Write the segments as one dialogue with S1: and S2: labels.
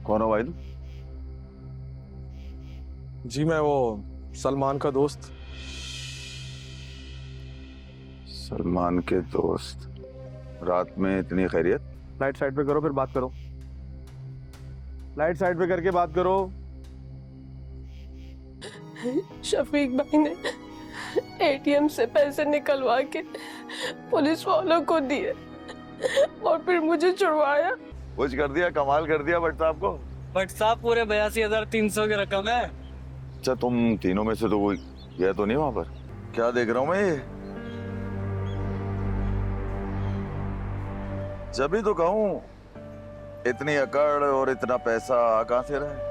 S1: कौन हो भाई तुम?
S2: जी मैं वो सलमान का दोस्त।
S1: सलमान के दोस्त? रात में इतनी खैरियत?
S2: लाइट साइड पे करो फिर बात करो। लाइट साइड पे करके बात करो।
S3: शफीक भाई ने एटीएम से पैसे निकलवा के पुलिस वालों को दिए और फिर मुझे छुड़वाया।
S1: कुछ कर दिया, कमाल कर दिया भट्ट साहब को।
S4: बट साहब पूरे 82,300 की रकम है।
S1: अच्छा, तुम तीनों में से तो कोई गया तो नहीं वहां पर? क्या देख रहा हूं मैं ये? जब ही तो कहूं, इतनी अकड़ और इतना पैसा कहां से रहा है?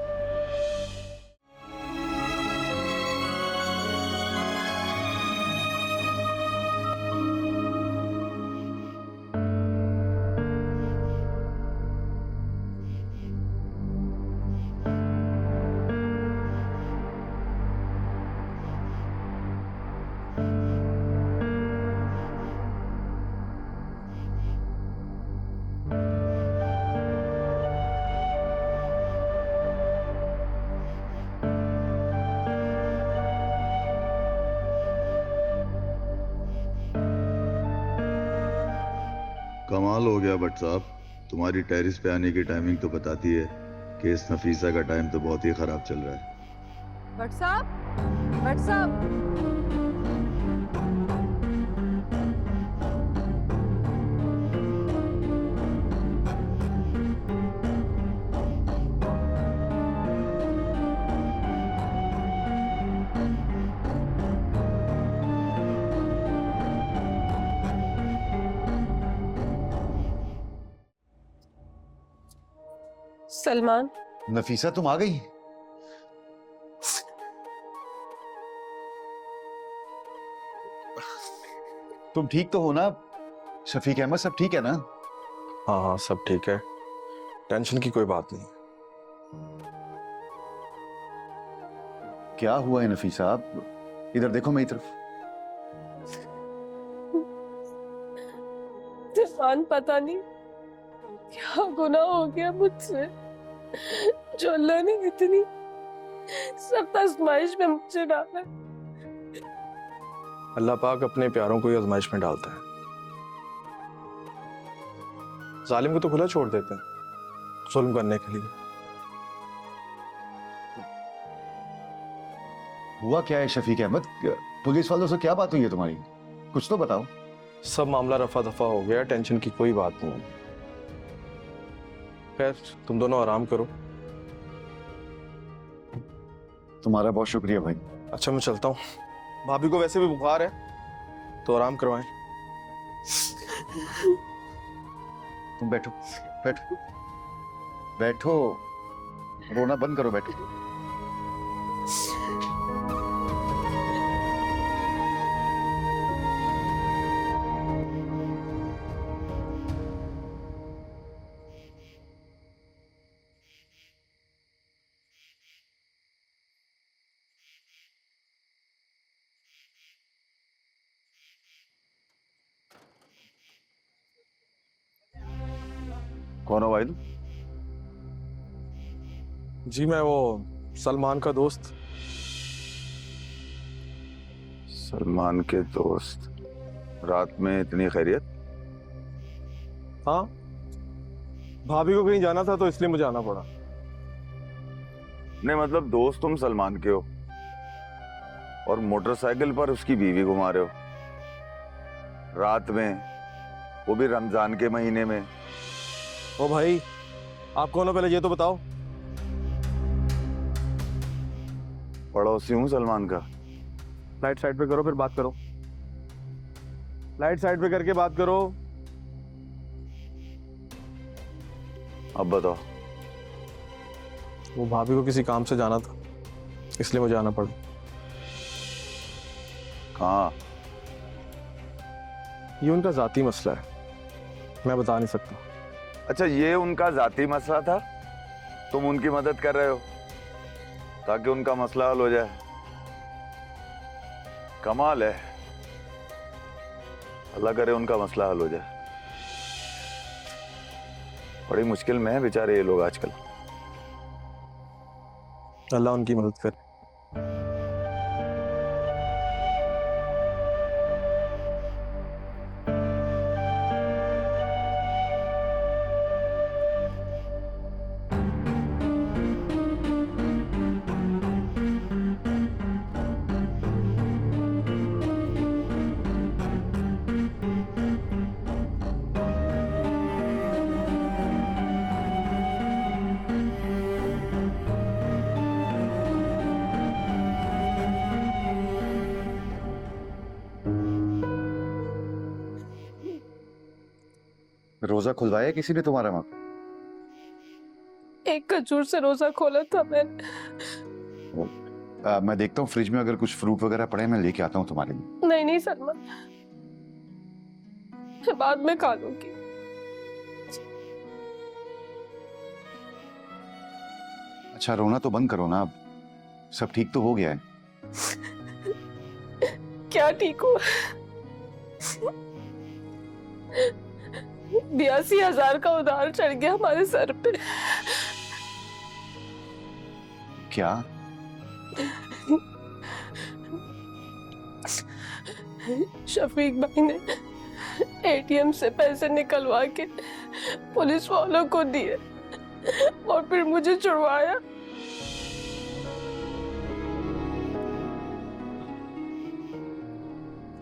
S5: कमाल हो गया भट्ट साहब, तुम्हारी टेरिस पे आने की टाइमिंग तो बताती है कि इस नफीसा का टाइम तो बहुत ही खराब चल रहा है।
S6: भट्ट साहब, भट्ट साहब।
S3: सलमान,
S5: नफीसा तुम आ गई? तुम ठीक तो हो ना? शफीक अहमद सब ठीक है ना?
S2: हाँ हाँ सब ठीक है, टेंशन की कोई बात नहीं।
S5: क्या हुआ है नफीसा? आप इधर देखो मेरी तरफ।
S3: तूफान, पता नहीं क्या गुनाह हो गया मुझसे जो अल्लाह ने इतनी सख्त आजमाइश में मुझे डाला।
S2: अल्लाह पाक अपने प्यारों को ही आजमाइश में डालता है। जालिम को तो खुला छोड़ देते हैं जुल्म करने के लिए।
S5: हुआ क्या है शफीक अहमद? पुलिस वालों से क्या बात हुई है तुम्हारी? कुछ तो बताओ।
S2: सब मामला रफा दफा हो गया, टेंशन की कोई बात नहीं। खैर तुम दोनों आराम करो।
S5: तुम्हारा बहुत शुक्रिया भाई।
S2: अच्छा मैं चलता हूँ, भाभी को वैसे भी बुखार है तो आराम करवाएं।
S5: तुम बैठो, बैठो, बैठो, रोना बंद करो, बैठो।
S1: कौन हो भाई तुम?
S2: जी मैं वो सलमान का दोस्त।
S1: सलमान के दोस्त? रात में इतनी खैरियत?
S2: हाँ, भाभी को कहीं जाना था तो इसलिए मुझे आना पड़ा।
S1: नहीं मतलब दोस्त तुम सलमान के हो और मोटरसाइकिल पर उसकी बीवी घुमा रहे हो रात में, वो भी रमजान के महीने में।
S2: ओ भाई, आप कौन हो पहले ये तो बताओ।
S1: पड़ोसी हूँ सलमान का।
S2: लाइट साइड पे करो फिर बात करो। लाइट साइड पे करके बात करो।
S1: अब बताओ।
S2: वो भाभी को किसी काम से जाना था इसलिए मुझे आना पड़ा।
S1: कहाँ?
S2: ये उनका जाती मसला है, मैं बता नहीं सकता।
S1: अच्छा, ये उनका जाती मसला था, तुम उनकी मदद कर रहे हो ताकि उनका मसला हल हो जाए। कमाल है, अल्लाह करे उनका मसला हल हो जाए। बड़ी मुश्किल में है बेचारे ये लोग आजकल।
S2: अल्लाह उनकी मदद करे।
S7: रोजा खुलवाया किसी ने तुम्हारा माँ?
S3: एक खजूर से रोजा खोला था मैंने।
S7: मैं देखता हूँ फ्रिज में अगर कुछ फ्रूट वगैरह पड़े हैं, मैं लेके आता हूँ तुम्हारे लिए।
S3: नहीं नहीं सलमान, मैं बाद में खा लूंगी।
S7: अच्छा रोना तो बंद करो ना, अब सब ठीक तो हो गया है।
S3: क्या ठीक हुआ? 82,000 का उधार चढ़ गया हमारे सर पे।
S7: क्या?
S3: शफीक भाई ने एटीएम से पैसे निकलवा के पुलिस वालों को दिए और फिर मुझे छुड़वाया।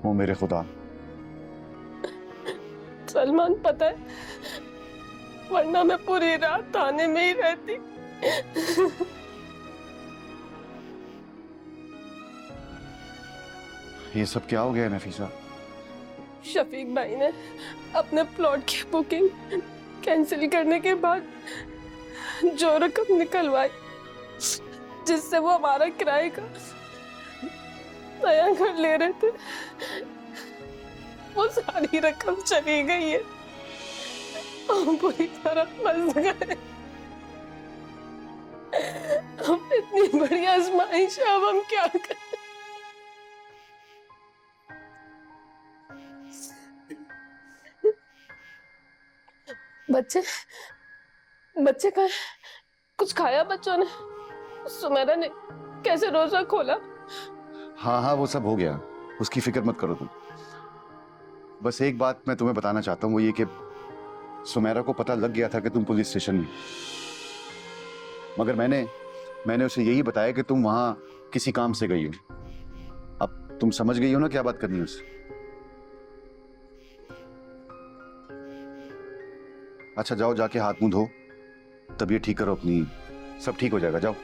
S7: ओ मेरे खुदा।
S3: सलमान पता है, वरना मैं पूरी रात थाने में ही रहती।
S7: ये सब क्या हो गया है नफीसा?
S3: शफीक भाई ने अपने प्लॉट की बुकिंग कैंसिल करने के बाद जो रकम निकलवाई जिससे वो हमारा किराए का नया घर ले रहे थे, वो सारी रकम चली गई है। हम पूरी तरह फंस गए। हम इतनी बड़ी आजमाइश है, अब हम क्या करें? बच्चे बच्चे कहाँ हैं? कुछ खाया बच्चों ने? सुमेरा ने कैसे रोजा खोला?
S7: हाँ हाँ वो सब हो गया, उसकी फिक्र मत करो तुम। बस एक बात मैं तुम्हें बताना चाहता हूँ, वो ये कि सुमेरा को पता लग गया था कि तुम पुलिस स्टेशन में, मगर मैंने उसे यही बताया कि तुम वहां किसी काम से गई हो। अब तुम समझ गई हो ना क्या बात करनी है उससे। अच्छा जाओ, जाके हाथ मुंह धो, तबीयत ठीक करो अपनी, सब ठीक हो जाएगा, जाओ।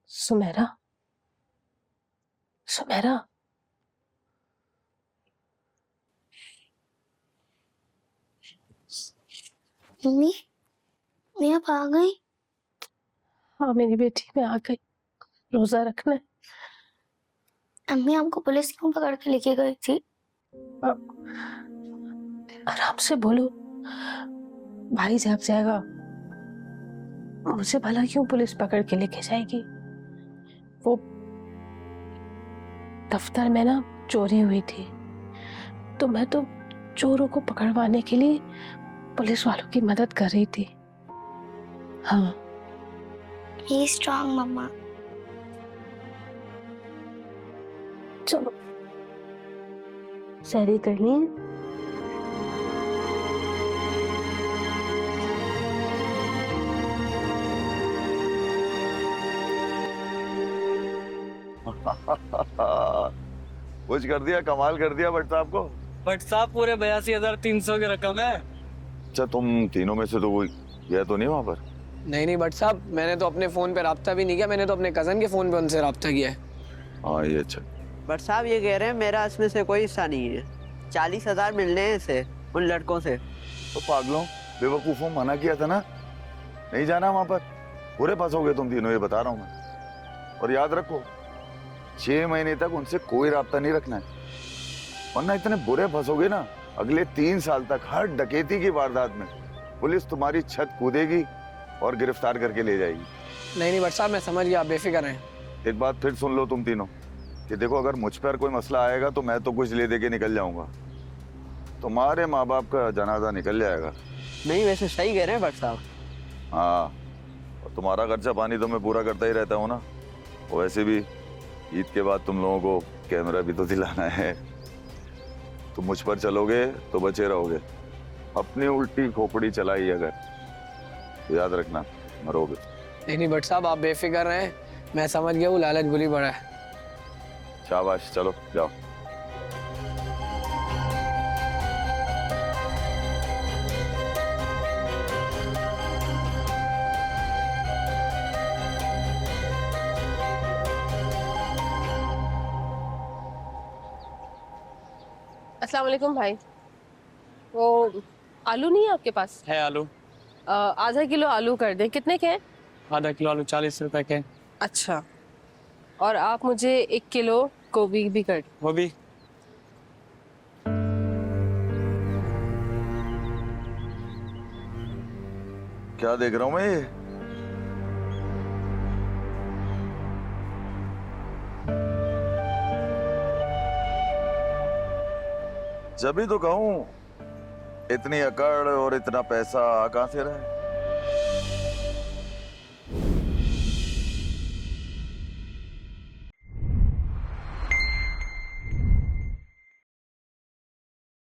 S3: सुमेरा, सुमेरा,
S8: मम्मी मैं आप आ गई?
S3: हाँ मेरी बेटी, मैं आ गई। रोजा रखना है।
S8: अम्मी आपको पुलिस क्यों पकड़ के लेके गई थी?
S3: आराम से बोलो, भाई जाग जाएगा। मुझे भला क्यों पुलिस पकड़ के लेके जाएगी? वो दफ्तर में ना चोरी हुई थी, तो मैं तो चोरों को पकड़वाने के लिए पुलिस वालों की मदद कर रही थी। हाँ
S8: बी स्ट्रांग मम्मा।
S3: चलो सहरी करनी है।
S1: कुछ कर दिया, कमाल कर दिया भट्ट साहब को।
S4: बट साहब पूरे 82,300 की रकम है।
S1: अच्छा तुम तीनों में से तो कोई गया तो नहीं वहां पर?
S4: नहीं नहीं भट्ट साहब, मैंने तो अपने फोन पे राब्ता भी नहीं किया, मैंने तो अपने कजन के फोन पे उनसे राब्ता किया है।
S1: हाँ ये अच्छा।
S9: बट साहब ये कह रहे हैं मेरा इसमें से कोई हिस्सा नहीं है। 40,000 मिलने हैं इसे उन लड़कों से।
S1: तो पागलों बेवकूफों मना किया था ना, नहीं जाना वहां पर। पूरे फंसोगे तुम तीनों, ये बता रहा हूं मैं। और याद रखो 6 महीने तक उनसे कोई राब्ता नहीं रखना है, वरना इतने बुरे फंसोगे ना, अगले 3 साल तक हर डकैती की वारदात में पुलिस तुम्हारी छत कूदेगी और गिरफ्तार करके ले जाएगी।
S4: नहीं नहीं भट्ट साहब, मैं समझ गया, आप बेफिक्र रहें।
S1: एक बात फिर सुन लो तुम तीनों कि देखो, अगर मुझ पर कोई मसला आएगा तो मैं तो कुछ ले दे के निकल जाऊंगा, तुम्हारे माँ बाप का जनाजा निकल जाएगा।
S9: नहीं वैसे सही कह रहे हैं बट साहब।
S1: हाँ, और तुम्हारा खर्चा पानी तो मैं पूरा करता ही रहता हूँ ना। और वैसे भी ईद के बाद तुम लोगों को कैमरा भी तो दिलाना है। तुम मुझ पर चलोगे तो बचे रहोगे, अपनी उल्टी खोपड़ी चलाई अगर तो याद रखना मरोगे।
S4: नहीं नहीं भट्ट साहब, आप बेफिक्र रहें, मैं समझ गया, वो लालच बुरी बड़ा है।
S1: शाबाश, चलो जाओ।
S3: अस्सलाम वालेकुम भाई। वो आलू नहीं है आपके पास?
S4: है आलू,
S3: आधा किलो आलू कर दें। कितने के हैं?
S4: आधा किलो आलू 40 रुपए के।
S3: अच्छा, और आप मुझे 1 किलो गोभी भी कर।
S4: वो भी।
S1: क्या देख रहा हूँ मैं ये? जब भी तो कहूँ, इतनी अकड़ और इतना पैसा कहाँ से रहा है?